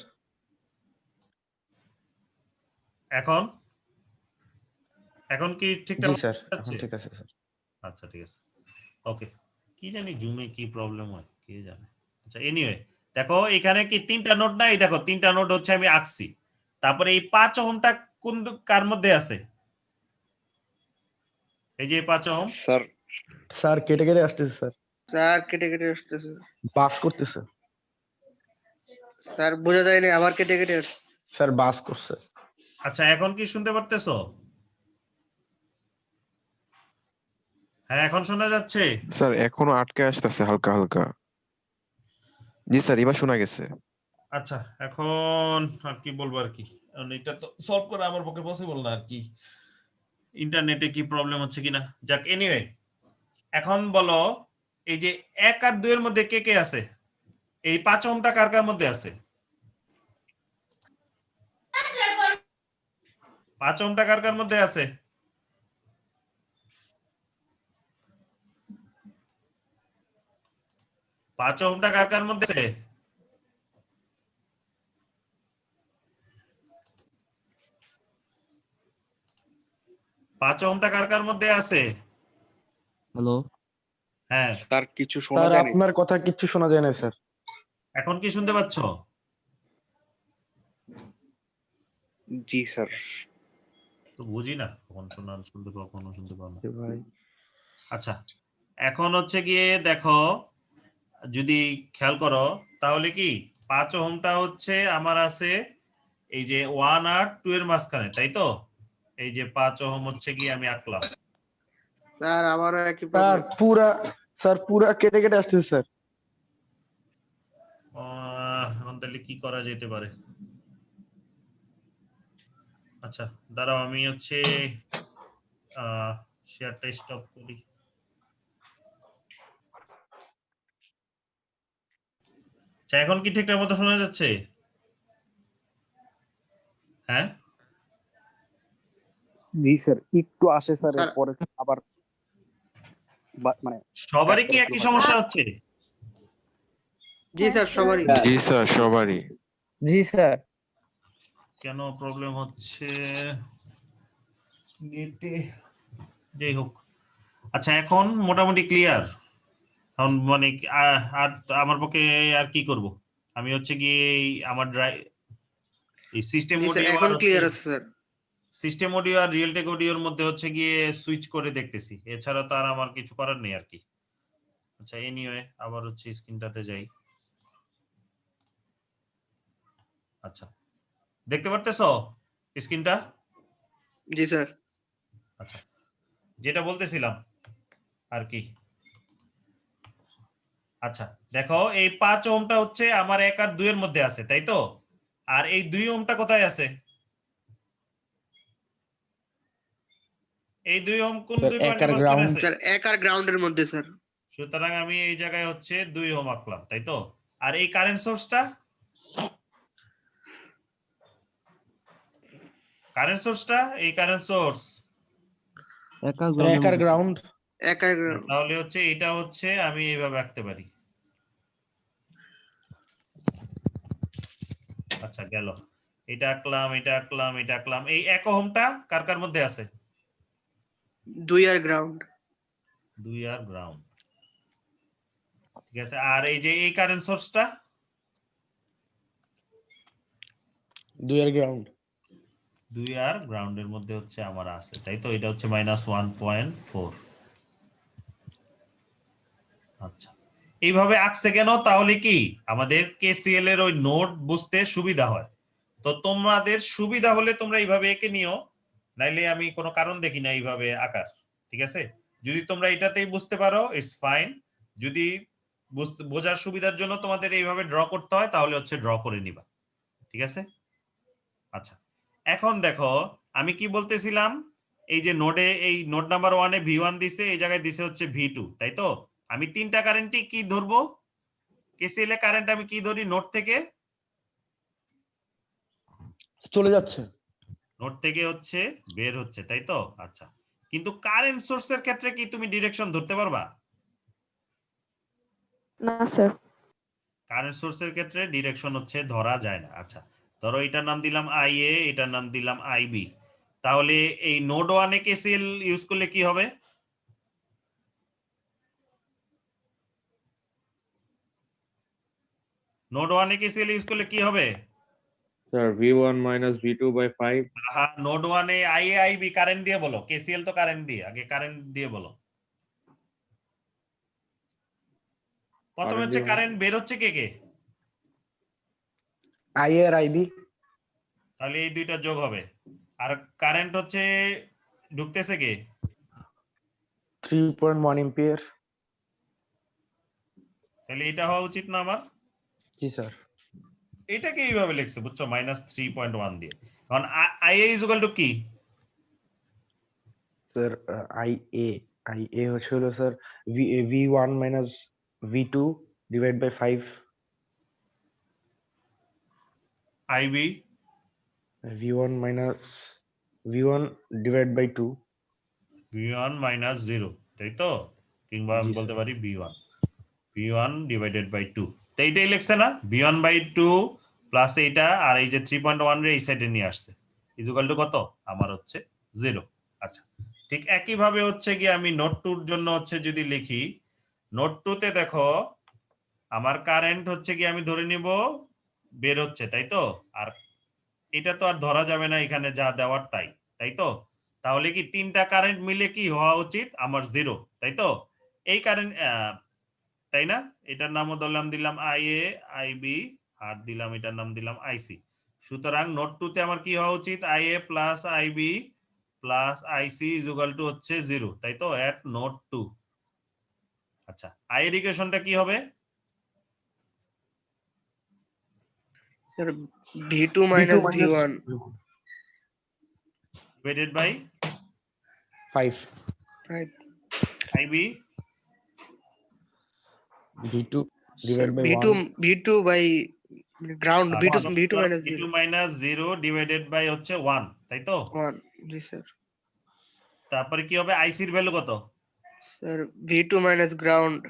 এখন এখন কি ঠিকঠাক
জি
মতো
স্যার, এখন
যাচ্ছে?
ঠিক আছে স্যার।
আচ্ছা, ঠিক আছে, ওকে। কি জানি জুমে কি প্রবলেম হয়, কে জানে। আচ্ছা, এনিওয়ে, দেখো এখানে কি 3টা নোড নাই? দেখো 3টা নোড হচ্ছে আমি আঁকছি। তারপরে এই 5 ওহমটা কোন কার মধ্যে আছে? এই যে 5 ওহম।
স্যার।
স্যার কেটে কেটে আসতেছে স্যার,
স্যার কেটে কেটে আসতেছে।
বাস করতেছে
স্যার বোঝা যায় না, আবার কেটে কেটে আসছে।
স্যার, বাস করছে।
আচ্ছা, এখন কি শুনতে পারতেছো? হ্যাঁ, এখন শোনা যাচ্ছে।
স্যার এখনো আটকে আসতেছে হালকা হালকা। জি স্যার, এবার শোনা গেছে।
আচ্ছা, এখন আর কি বলবো আর কি, কারণ এটা তো সলভ করা আমার পক্ষে পসিবল না আর কি, ইন্টারনেটে কি প্রবলেম হচ্ছে কিনা। যাক, এনিওয়ে, এখন বলো, এই যে 1 আর 2 এর মধ্যে কে কে আছে? এই 5 ওহমটা কার কার মধ্যে আছে? 5 ওহমটা কার কার মধ্যে আছে? পাঁচ ওহমটা কার কার মধ্যে আছে? পাঁচ ওহমটা কার কার মধ্যে আছে?
হ্যালো
হ্যাঁ,
স্যার কিছু শোনা
স্যার
যায় না।
আপনার কথা কিচ্ছু শোনা যায় না স্যার।
এখন কি শুনতে পাচ্ছ?
জি স্যার।
তো বুঝি না, কখন শুনতে পাও, কখনো শুনতে পাও না।
ভাই
আচ্ছা, এখন হচ্ছে গিয়ে দেখো, যদি খেয়াল করো তাহলে কি 5 ওহমটা হচ্ছে আমার আছে এই যে 1 আর 2 এর মাঝখানে, তাই তো? এই যে 5 ওহম হচ্ছে গিয়ে আমি আঁকলাম।
স্যার আবারও একই
স্যার
প্রবলেম।
স্যার পুরা কেটে কেটে আসতেছে স্যার।
এখন তাহলে কি করা যেতে পারে? আচ্ছা, দাঁড়াও, আমি হচ্ছে শেয়ারটা স্টপ করি। আচ্ছা, এখন কি ঠিকঠাক মতো শোনা যাচ্ছে? হ্যাঁ,
জি স্যার, একটু আসে স্যার,
স্যার
পরে আবার মানে
সবারই কি
একবারে
একই
slow
সমস্যা হচ্ছে?
জি স্যার সবারই।
জি স্যার, সবারই।
জি স্যার।
কেন প্রবলেম হচ্ছে নেটে? যাই হোক, আচ্ছা, এখন মোটামুটি ক্লিয়ার। এখন মানে আর আমার পক্ষে আর কি করব? আমি হচ্ছে কি আমার এই সিস্টেম
জি স্যার
অডিও
এখন
আর
ক্লিয়ার আছে স্যার।
সিস্টেম অডিও আর রিয়েলটেক অডিওর মধ্যে হচ্ছে গিয়ে সুইচ করে দেখতেছি, এছাড়া তো আর আমার কিছু করার নেই আর কি। আচ্ছা, এনিওয়ে, আবার হচ্ছে স্ক্রিনটাতে যাই। আচ্ছা, দেখতে পারতেছো স্ক্রিনটা?
জি স্যার।
আচ্ছা, যেটা বলতেছিলাম আর কি। আচ্ছা, দেখো এই 5 ওহমটা হচ্ছে আমার 1 আর 2 এর মধ্যে আছে, তাই তো? আর এই 2 ওহমটা কোথায় আছে? এই 2 ওহম কোন
স্যার
দুই
এক
পয়েন্টের
আর
মাঝখানে
গ্রাউন্ড
আছে?
স্যার এক আর গ্রাউন্ডের মধ্যে স্যার।
সুতরাং আমি এই জায়গায় হচ্ছে 2 ওহম আঁকলাম, তাই তো? আর এই কারেন্ট সোর্সটা, এই কারেন্ট সোর্স
একা
স্যার এক আর গ্রাউন্ড
এক আর ground।
তাহলে হচ্ছে এটা হচ্ছে আমি এইভাবে আঁকতে পারি। আচ্ছা গেল, এটা আঁকলাম, এটা আঁকলাম, এটা আঁকলাম। এই 1 ওহমটা কার কার মধ্যে আছে?
2 আর গ্রাউন্ড।
2 আর গ্রাউন্ড, ঠিক আছে। আর এই যে এই কারেন্ট সোর্সটা,
2 আর গ্রাউন্ড।
2 আর গ্রাউন্ডের মধ্যে হচ্ছে আমার আছে, তাই তো? এটা হচ্ছে -1.4। আচ্ছা, এইভাবে আঁকছে কেন? তাহলে কি আমাদের কেসিএল এর ওই নোট বুঝতে সুবিধা হয়। তো তোমাদের সুবিধা হলে তোমরা এইভাবে এঁকে নিও, নাইলে আমি কোনো কারণ দেখি না এইভাবে আঁকার, ঠিক আছে? যদি তোমরা এটাতেই বুঝতে পারো ইটস ফাইন, যদি বোঝার সুবিধার জন্য তোমাদের এইভাবে ড্র করতে হয় তাহলে হচ্ছে ড্র করে নিবা, ঠিক আছে? আচ্ছা, এখন দেখো আমি কি বলতেছিলাম, এই যে নোডে, এই নোড নাম্বার 1-এ V1 দিছে, এই জায়গায় দিছে হচ্ছে V2, তাই তো? আমি তিনটা কারেন্টই কি ধরবো? কেসিএল এ কারেন্ট আমি কি ধরি? নোড থেকে
চলে যাচ্ছে।
নোড থেকে হচ্ছে বের হচ্ছে, তাই তো? আচ্ছা, কিন্তু কারেন্ট সোর্সের ক্ষেত্রে কি তুমি ডিরেকশন ধরতে পারবা?
না স্যার।
কারেন্ট সোর্সের ক্ষেত্রে ডিরেকশন হচ্ছে ধরা যায় না। আচ্ছা, ধরো এটার নাম দিলাম IA, এটার নাম দিলাম IB। তাহলে এই নোড 1-এ কেসিএল ইউজ করলে কি হবে? নোড 1-এ কেসিএল ইউজ করলে কি হবে?
Sir V1 minus V2 by 5।
হ্যাঁ, নোড 1-এ IA IB কারেন্ট দিয়ে বলো, কেসিএল তো কারেন্ট দিয়ে, আগে কারেন্ট দিয়ে বলো। প্রথমে
Current
হচ্ছে
দিয়ে মানে?
কারেন্ট বের হচ্ছে কে কে?
I R IB.
তাহলে এই দুইটা যোগ হবে। আর কারেন্ট হচ্ছে ঢুকতেছে কে?
3.1 এম্পিয়ার।
তাহলে এটা হওয়া উচিত না আমার?
জি স্যার।
এটাকে এইভাবে লিখছে, বুঝছো, -3.1 দিয়ে। এখন IA ইজ ইকুয়াল টু কি?
স্যার আই এ হচ্ছে হলো sir V1 minus V2 divide by 5।
IB
V1 minus V1 divide by 2।
V1 minus 0, তাই তো? কিংবা আমি
জি
বলতে
স্যার।
পারি V1 ডিভাইডেড বাই 2। তো এইটাই লিখছে না, V1 বাই 2 প্লাস এইটা, আর এই যে 3.1 রে এই সাইডে নিয়ে আসছে, ইজ ইকুয়াল টু কত? আমার হচ্ছে 0। আচ্ছা, ঠিক একই ভাবে হচ্ছে কি আমি নোড 2-র জন্য হচ্ছে যদি লিখি, নোড 2-তে দেখো আমার কারেন্ট হচ্ছে কি আমি ধরে নিব বের হচ্ছে, তাই তো? আর এটা তো আর ধরা যাবে না, এখানে যা দেওয়ার তাই, তাই তো? তাহলে কি তিনটা কারেন্ট মিলে কি হওয়া উচিত? আমার 0, তাই তো? এই কারেন্ট, তাই না? এটার নামও দিলাম IA IB, আর দিলাম এটার নাম দিলাম IC। সুতরাং নোড 2-তে আমার কি হওয়া উচিত? IA plus IB plus IC is equal to হচ্ছে 0, তাই তো? At node 2। আচ্ছা, I এর ইকুয়েশনটা কি হবে?
Sir V2 minus V1
divided by
5।
5
IB
V2
sir
divide by
V2
1।
V2 by ground V2 minus
2
0
minus 0 divided by হচ্ছে 1, তাই তো?
1। জি স্যার।
তারপরে কি হবে? IC এর ভ্যালু কত?
Sir V2 minus ground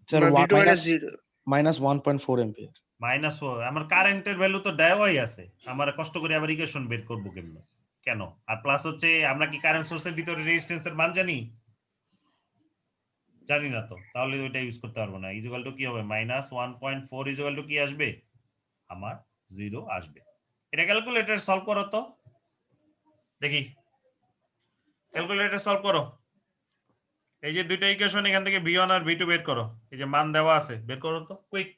sir
V2 minus 0
minus 1.4 ampere.
-4। আমার কারেন্টের ভ্যালু তো দেওয়াই আছে, আমার কষ্ট করে আবার ইকুয়েশন বের করব কেমনে? কেন? আর প্লাস হচ্ছে আমরা কি কারেন্ট সোর্সের ভিতরে রেজিস্ট্যান্সের মান জানি? জানি না তো, তাহলে ওইটা ইউজ করতে পারবো না। ইজ ইকুয়াল টু কি হবে? -1.4 ইজ ইকুয়াল টু কি আসবে? আমার 0 আসবে। এটা ক্যালকুলেটর সলভ করো তো দেখি, ক্যালকুলেটর সলভ করো। এই যে দুইটা ইকুয়েশন, এখান থেকে V1 আর V2 বের করো, এই যে মান দেওয়া আছে, বের করো তো কুইক।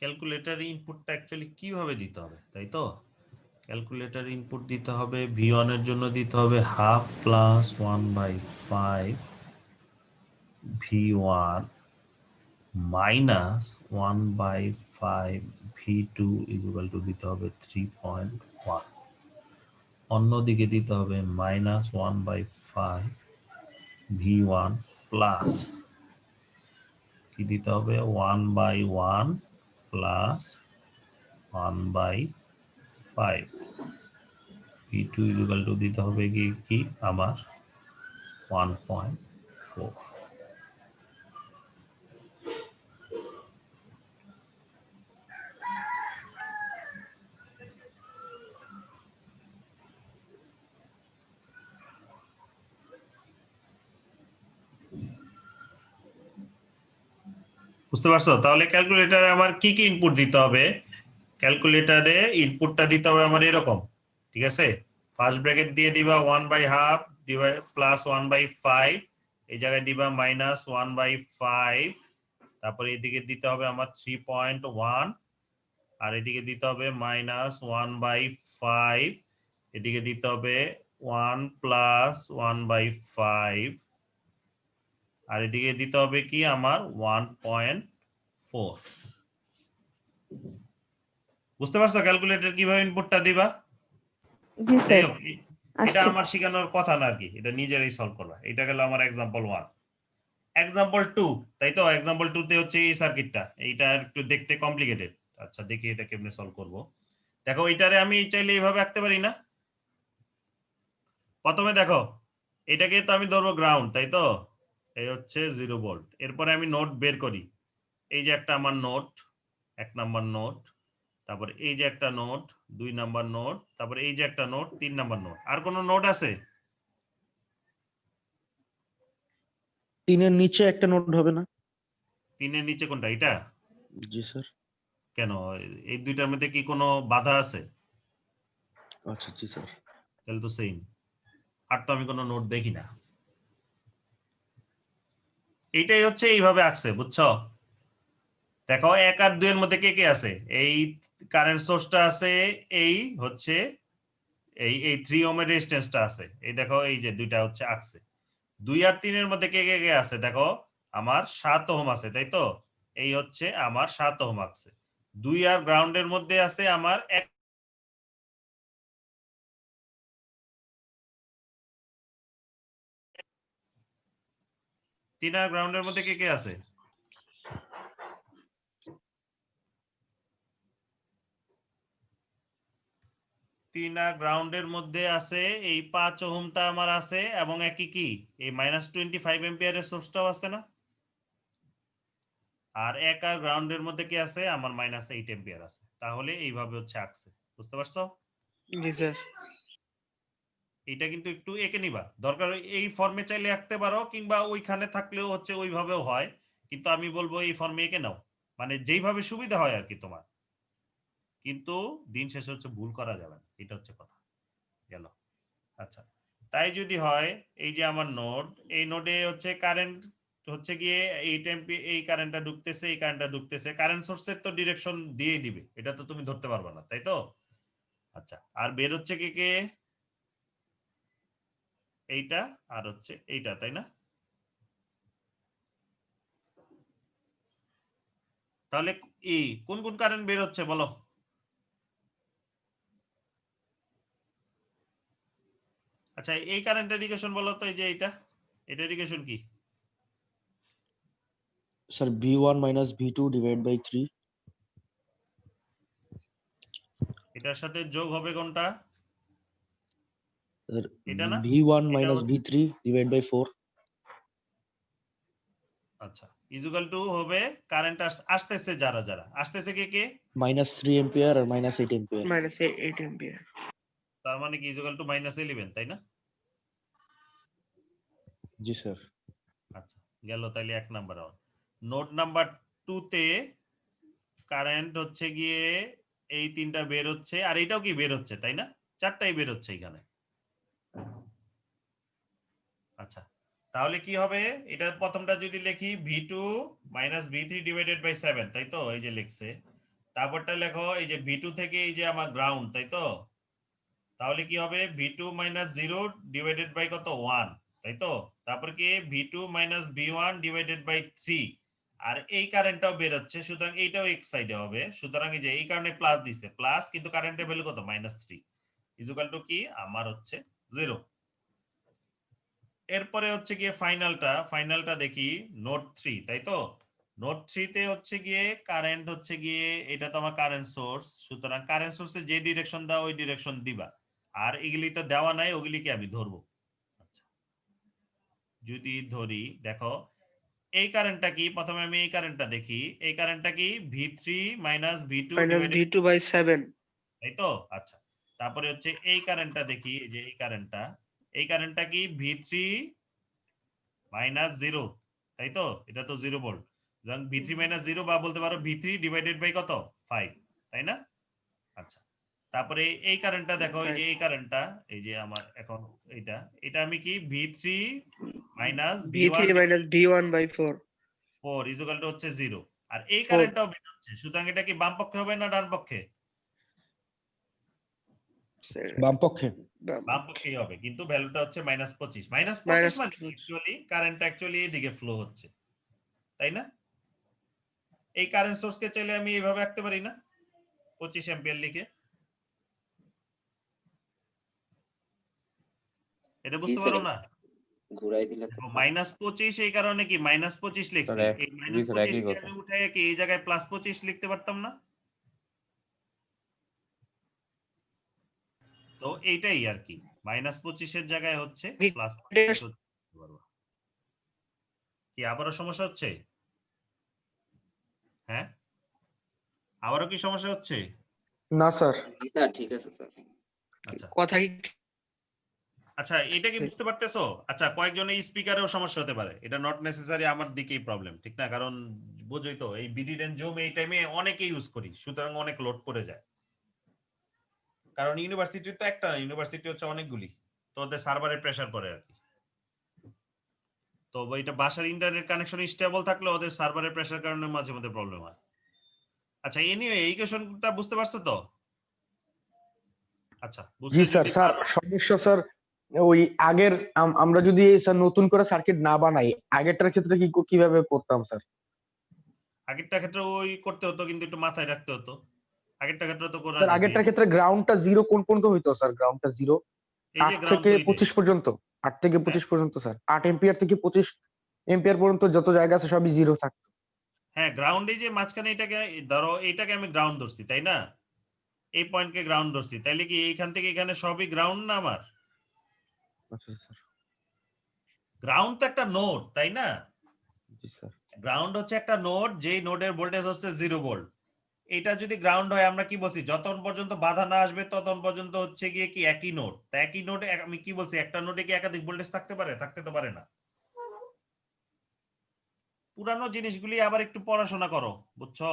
ক্যালকুলেটর ইনপুটটা অ্যাকচুয়ালি কিভাবে দিতে হবে, তাই তো? ক্যালকুলেটর ইনপুট দিতে হবে v1 এর জন্য দিতে হবে half plus 1/5 v1 minus 1/5 v2 equal to দিতে হবে 3.1। অন্যদিকে দিতে হবে মাইনাস 1/5 v1 প্লাস কি দিতে হবে 1/1 প্লাস 1/5 v2 ইকুয়াল টু দিতে হবে কি আমার 1.4। বুঝতে পারছো? তাহলে ক্যালকুলেটরে আমার কি কি ইনপুট দিতে হবে? ক্যালকুলেটরে ইনপুটটা দিতে হবে আমার এরকম, ঠিক আছে? ফার্স্ট ব্র্যাকেট দিয়ে দিবা 1/2 ডিভাইড প্লাস 1/5, এই জায়গায় দিবা মাইনাস 1/5, তারপরে এদিকে দিতে হবে আমার 3.1, আর এদিকে দিতে হবে মাইনাস 1/5, এদিকে দিতে হবে 1 প্লাস 1/5, আর এদিকে দিতে হবে কি আমার 1.4। বুঝতে পারছো ক্যালকুলেটর কিভাবে ইনপুটটা দিবা?
জি
যাই
স্যার,
হোক, এটা
আসছে।
আমার শেখানোর কথা না আর কি, এটা নিজেরাই সলভ করবা। এটা গেল আমার এক্সাম্পল 1। এক্সাম্পল 2, তাই তো? এক্সাম্পল 2 তে হচ্ছে এই সার্কিটটা, এইটা একটু দেখতে কমপ্লিকেটেড। আচ্ছা দেখি এটা কেমনে সলভ করব। দেখো এটারে আমি চাইলে এইভাবে আঁকতে পারি না? প্রথমে দেখো এটাকে তো আমি ধরবো গ্রাউন্ড, তাই তো? এই হচ্ছে 0 ভোল্ট। এরপরে আমি নোড বের করি। এই যে একটা আমার নোড, 1 নাম্বার নোড, তারপরে এই যে একটা নোড 2 নাম্বার নোড, তারপরে এই যে একটা নোড 3 নাম্বার নোড। আর কোনো নোড আছে?
3 এর নিচে একটা নোট হবে না?
3 এর নিচে কোনটা, এটা?
জি স্যার।
কেন, এই দুইটার মধ্যে কি কোনো বাধা আছে?
আচ্ছা জি স্যার।
তাহলে তো সেম। আর তো আমি কোনো নোট দেখি না। এইটাই হচ্ছে এইভাবে আঁকছে, বুঝছো? দেখো 1 আর 2 এর মধ্যে কে কে আছে? এই কারেন্ট সোর্সটা আছে, এই হচ্ছে এই 3 ওহমের রেজিস্ট্যান্সটা আছে। এই দেখো এই যে দুইটা হচ্ছে আঁকছে। 2 আর 3 এর মধ্যে কে কে কে আছে? দেখো আমার 7 ওহম আছে, তাই তো? এই হচ্ছে আমার 7 ওহম আঁকছে। 2 আর গ্রাউন্ডের মধ্যে আছে আমার 3 আর গ্রাউন্ডের মধ্যে কে কে আছে? 3 আর গ্রাউন্ডের মধ্যে আছে এই 5 ওহমটা আমার আছে, এবং একই কি এই -25 এম্পিয়ারের সোর্সটাও আছে না? আর 1 আর গ্রাউন্ডের মধ্যে কি আছে? আমার -8 এম্পিয়ার আছে। তাহলে এইভাবে হচ্ছে আঁকছে। বুঝতে পারছো?
জি স্যার।
এটা কিন্তু একটু এঁকে নিবা, দরকার এই ফর্মে চাইলে আঁকতে পারো, কিংবা ওইখানে থাকলেও হচ্ছে ওইভাবেও হয়, কিন্তু আমি বলবো এই ফর্মে এঁকে নাও, মানে যেইভাবে সুবিধা হয় আর কি তোমার। কিন্তু দিন শেষে হচ্ছে ভুল করা যাবে না, এটা হচ্ছে কথা। গেল। আচ্ছা, তাই যদি হয় এই যে আমার নোড, এই নোডে হচ্ছে কারেন্ট হচ্ছে গিয়ে 8 এম্পিয়ার, এই কারেন্টটা ঢুকতেছে, এই কারেন্টটা ঢুকতেছে। কারেন্ট সোর্সের তো ডিরেকশন দিয়েই দিবে, এটা তো তুমি ধরতে পারবে না, তাই তো? আচ্ছা, আর বের হচ্ছে কে কে? এইটা আর হচ্ছে এইটা, তাই না? তাহলে কোন কোন কারেন্ট বের হচ্ছে বলো? আচ্ছা, এই কারেন্টের ইকুয়েশন বলো তো, এই যে এইটা, এটার ইকুয়েশন কি?
Sir V1 minus V2 divided by 3.
এটার সাথে যোগ হবে কোনটা?
স্যার
এটা না?
V1
এটা
minus V3 divided by 4.
আচ্ছা, ইকুয়াল টু হবে কারেন্ট আসতেছে, যারা যারা আসতেছে কে কে?
-3 ampere আর -8 ampere.
-8 এম্পিয়ার।
তার মানে কি ইকুয়াল টু -11, তাই না?
জি স্যার।
আচ্ছা, গেল তাইলে 1 নাম্বার। নোড নাম্বার 2 তে কারেন্ট হচ্ছে গিয়ে এই 3টা বের হচ্ছে, আর এটাও কি বের হচ্ছে, তাই না? 4টাই বের হচ্ছে এখানে। আচ্ছা, তাহলে কি হবে? এটা প্রথমটা যদি লিখি V2 - V3 ডিভাইডেড বাই 7, তাই তো? এই যে লিখছে। তারপরটা লেখো এই যে ভি টু থেকে এই যে আমার গ্রাউন্ড, তাই তো? তাহলে কি হবে V two minus zero divided by কত 1, তাই তো? তারপর কি V two minus V one divided by 3, আর এই কারেন্টটাও বের হচ্ছে, সুতরাং এইটাও এক সাইডে হবে। সুতরাং এই যে এই কারণে প্লাস দিছে, প্লাস কিন্তু কারেন্টের ভ্যালু কত -3 ইকুয়াল টু কি আমার হচ্ছে 0। এরপরে হচ্ছে গিয়ে ফাইনালটা দেখি নোড 3, তাই তো? নোড 3 তে হচ্ছে গিয়ে কারেন্ট হচ্ছে গিয়ে এটা তো আমার কারেন্ট সোর্স, সুতরাং কারেন্ট সোর্সে যে ডিরেকশন দাও ওই ডিরেকশন দিবা, আর এগুলি তো দেওয়া নাই, ওগুলিকে আমি ধরবো। আচ্ছা, যদি ধরি দেখো এই কারেন্টটা কি, প্রথমে আমি এই কারেন্টটা দেখি, এই কারেন্টটা কি V3 minus V2
minus V2 by 7।
তাই তো? আচ্ছা, তারপরে হচ্ছে এই কারেন্টটা দেখি, এই যে এই কারেন্টটা কি V3 মাইনাস 0, তাই তো? এটা তো 0 ভোল্ট, সুতরাং V3 মাইনাস 0 বা বলতে পারো V3 ডিভাইডেড বাই কত 5, তাই না? আচ্ছা, তারপরে এই কারেন্টটা দেখো, এই যে এই কারেন্টটা, এই যে আমার এখন এটা আমি কি V3 minus
V3 minus V1 by 4।
4 equal to হচ্ছে 0, আর এই
4।
কারেন্টটাও বের হচ্ছে, সুতরাং এটা কি বাম পক্ষে হবে না ডান পক্ষে?
বাম পক্ষে।
বাম পক্ষেই হবে, কিন্তু ভ্যালুটা হচ্ছে -25 মানে অ্যাকচুয়ালি কারেন্ট অ্যাকচুয়ালি এইদিকে ফ্লো হচ্ছে, তাই না? এই কারেন্ট সোর্সকে চাইলে আমি এইভাবে আঁকতে পারি না, 25 অ্যাম্পিয়ার লিখে। এটা বুঝতে পারো না?
ঘুরাই দিলে তো
-25 এই কারণে কি -25 লিখছি,
স্যার,
এই
জি স্যার, একই
-25 কে
কথা।
আমি উঠাই কি এই জায়গায় +25 লিখতে পারতাম না? তো এইটাই আর কি, -25 এর জায়গায় হচ্ছে +25 কি আবারও সমস্যা হচ্ছে? হ্যাঁ, আবারও কি সমস্যা হচ্ছে?
না স্যার।
জি স্যার, ঠিক আছে স্যার।
আচ্ছা
কথা কি
আচ্ছা, এটা কি বুঝতে পারতেছো? আচ্ছা, কয়েকজনের স্পিকারেও সমস্যা হতে পারে, এটা নট নেসেসারি আমার দিকেই প্রবলেম, ঠিক না? কারণ বুঝোই তো এই বিডি রেঞ্জ জুম এই টাইমে অনেকে ইউজ করি, সুতরাং অনেক লোড পড়ে যায়। কারণ ইউনিভার্সিটি তো একটা ইউনিভার্সিটি হচ্ছে অনেকগুলি, তো ওদের সার্ভারের প্রেসার পড়ে আর কি। তো এটা বাসার ইন্টারনেট কানেকশন স্টেবল থাকলে ওদের সার্ভারের প্রেসার কারণে মাঝে মধ্যে প্রবলেম হয়। আচ্ছা, এনিওয়ে এই কোশ্চেনটা বুঝতে পারছো তো? আচ্ছা,
জি
বুঝতে
স্যার।
যদি
স্যার
পারো-
সমস্যা স্যার ওই আগের আমরা যদি স্যার নতুন করে সার্কিট না বানাই, আগেরটার ক্ষেত্রে কিভাবে করতাম স্যার?
আগেরটা ক্ষেত্রে ওই করতে হতো, কিন্তু একটু মাথায় রাখতে হতো। আগেরটা ক্ষেত্রে তো করা
স্যার
যাবে,
আগেরটার ক্ষেত্রে গ্রাউন্ডটা 0 কোন পর্যন্ত হইতো স্যার? গ্রাউন্ডটা 0
এই যে
8
গ্রাউন্ড
থেকে
তো এইটাই।
25 পর্যন্ত। 8 থেকে 25 পর্যন্ত স্যার। 8 এম্পিয়ার থেকে 25 এম্পিয়ার পর্যন্ত যত জায়গা আছে সবই 0 থাকতো।
হ্যাঁ, গ্রাউন্ডে যে মাঝখানে এটাকে ধরো, এটাকে আমি গ্রাউন্ড ধরছি, তাই না? এই পয়েন্টকে গ্রাউন্ড ধরছি, তাইলে কি এইখান থেকে এখানে সবই গ্রাউন্ড না আমার?
আচ্ছা স্যার।
গ্রাউন্ড তো একটা নোড, তাই না?
জি স্যার।
গ্রাউন্ড হচ্ছে একটা নোড, যেই নোডের ভোল্টেজ হচ্ছে 0 ভোল্ট। এটা যদি গ্রাউন্ড হয়, আমরা কি বলছি, যতক্ষণ পর্যন্ত বাধা না আসবে ততক্ষণ পর্যন্ত হচ্ছে গিয়ে কি একই নোড। তা একই নোডে আমি কি বলছি, একটা নোডে কি একাধিক ভোল্টেজ থাকতে পারে? থাকতে তো পারে না। পুরানো জিনিসগুলি আবার একটু পড়াশোনা করো, বুঝছো?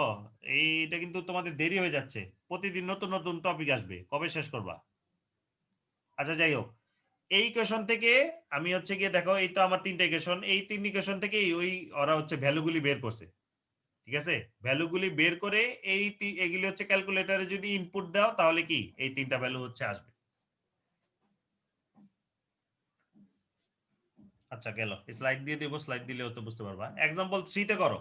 এইটা কিন্তু তোমাদের দেরি হয়ে যাচ্ছে, প্রতিদিন নতুন নতুন টপিক আসবে, কবে শেষ করবা? আচ্ছা, যাই হোক, এই কোয়েশন থেকে আমি হচ্ছে গিয়ে দেখো, এই তো আমার 3টে ইকুয়েশন, এই 3 ইকুয়েশন থেকেই ওই ওরা হচ্ছে ভ্যালুগুলি বের করছে, ঠিক আছে? ভ্যালুগুলি বের করে এগুলি হচ্ছে ক্যালকুলেটরে যদি ইনপুট দাও, তাহলে কি এই 3টা ভ্যালু হচ্ছে আসবে। আচ্ছা, গেল, স্লাইড দিয়ে দেবো, স্লাইড দিলে হচ্ছে বুঝতে পারবা। এক্সাম্পল 3 তে করো,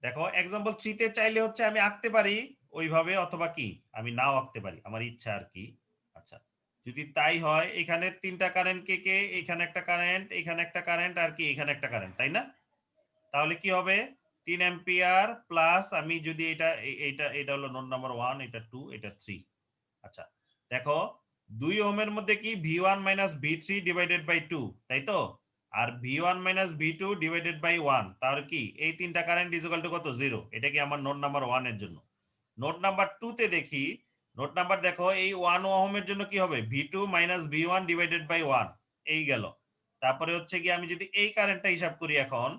দেখো এক্সাম্পল 3 তে চাইলে হচ্ছে আমি আঁকতে পারি ওইভাবে, অথবা কি আমি নাও আঁকতে পারি, আমার ইচ্ছা আর কি। আচ্ছা, যদি তাই হয়, এখানে 3টা কারেন্ট কে এখানে একটা কারেন্ট, এখানে একটা কারেন্ট, আর কি এখানে একটা কারেন্ট, তাই না? তাহলে কি হবে 3 অ্যাম্পিয়ার প্লাস, আমি যদি এটা হলো নোড নাম্বার 1, এটা 2, এটা 3। আচ্ছা, দেখো 2 ওহমের মধ্যে কি V1 minus V3 divided by 2, তাই তো? আর V1 minus V2 divided by 1, তাহলে কি এই 3টা কারেন্ট ইকুয়াল টু কত? 0। এটা কি আমার নোড নাম্বার 1 এর জন্য। নোড নাম্বার 2 তে দেখি, নোড নাম্বার দেখো এই 1 ওহমের জন্য কি হবে V2 minus V1 divided by 1, এই গেল। তারপরে হচ্ছে কি আমি যদি এই কারেন্টটা হিসাব করি এখন,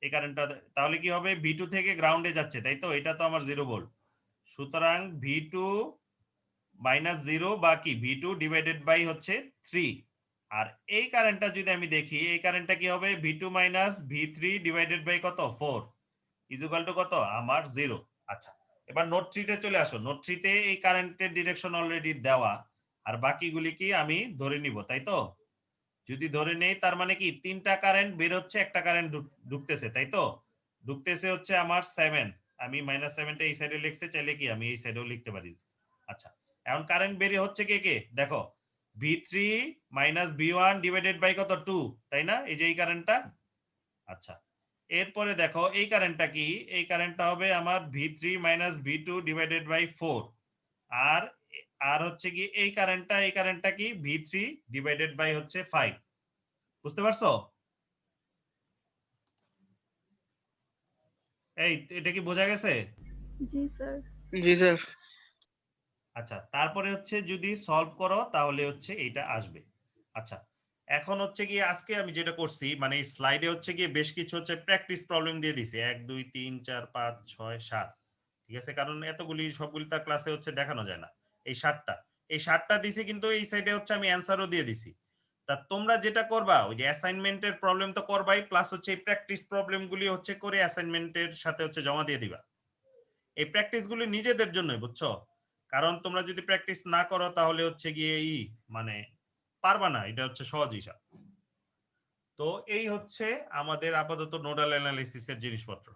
এই কারেন্টটা, তাহলে কি হবে V2 থেকে গ্রাউন্ডে যাচ্ছে, তাই তো? এটা তো আমার 0 ভোল্ট, সুতরাং V2 মাইনাস 0 বা কি V2 ডিভাইডেড বাই হচ্ছে 3। আর এই কারেন্টটা যদি আমি দেখি, এই কারেন্টটা কি হবে V2 minus V3 divided by কত 4 ইকুয়াল টু কত আমার 0। আচ্ছা, এবার নোট 3 তে চলে আসো। নোট 3 তে এই কারেন্টের ডিরেকশন অলরেডি দেওয়া, আর বাকিগুলি কি আমি ধরে নিব, তাই তো? যদি ধরে নেই তার মানে কি 3টা কারেন্ট বের হচ্ছে, একটা কারেন্ট ঢুকতেছে, তাই তো? ঢুকতেছে হচ্ছে আমার 7, আমি -7টা এই সাইডে লিখতে চাইলে কি আমি এই সাইডেও লিখতে পারি। আচ্ছা, এখন কারেন্ট বের হচ্ছে কে কে দেখো, V3 - V1 ডিভাইডেড বাই কত 2, তাই না? এই যে এই কারেন্টটা। আচ্ছা, এরপরে দেখো এই কারেন্টটা কি, এই কারেন্টটা হবে আমার V3 - V2 ডিভাইডেড বাই 4, আর আর হচ্ছে কি এই কারেন্টটা কি V3 ডিভাইডেড বাই হচ্ছে 5। বুঝতে পারছো? এটা কি বোঝা গেছে?
জি স্যার।
জি স্যার।
আচ্ছা, তারপরে হচ্ছে যদি সলভ করো তাহলে হচ্ছে এইটা আসবে। আচ্ছা, এখন হচ্ছে কি আজকে আমি যেটা করছি মানে এই স্লাইডে হচ্ছে কি বেশ কিছু হচ্ছে প্র্যাকটিস প্রবলেম দিয়ে দিছি, 1 2 3 4 5 6 7, ঠিক আছে? কারণ এতগুলি সবগুলি তার ক্লাসে হচ্ছে দেখানো যায় না। এই 7টা দিছি, কিন্তু এই সাইডে হচ্ছে আমি অ্যানসারও দিয়ে দিছি। তা তোমরা যেটা করবা ওই যে অ্যাসাইনমেন্টের প্রবলেম তো করবাই, প্লাস হচ্ছে এই প্র্যাকটিস প্রবলেমগুলি হচ্ছে করে অ্যাসাইনমেন্টের সাথে হচ্ছে জমা দিয়ে দিবা। এই প্র্যাকটিসগুলি নিজেদের জন্যই, বুঝছো? কারণ তোমরা যদি প্র্যাকটিস না করো তাহলে হচ্ছে গিয়ে মানে পারবা না, এটা হচ্ছে সহজ হিসাব। তো এই হচ্ছে আমাদের আপাতত নোডাল অ্যানালিসিসের জিনিসপত্র।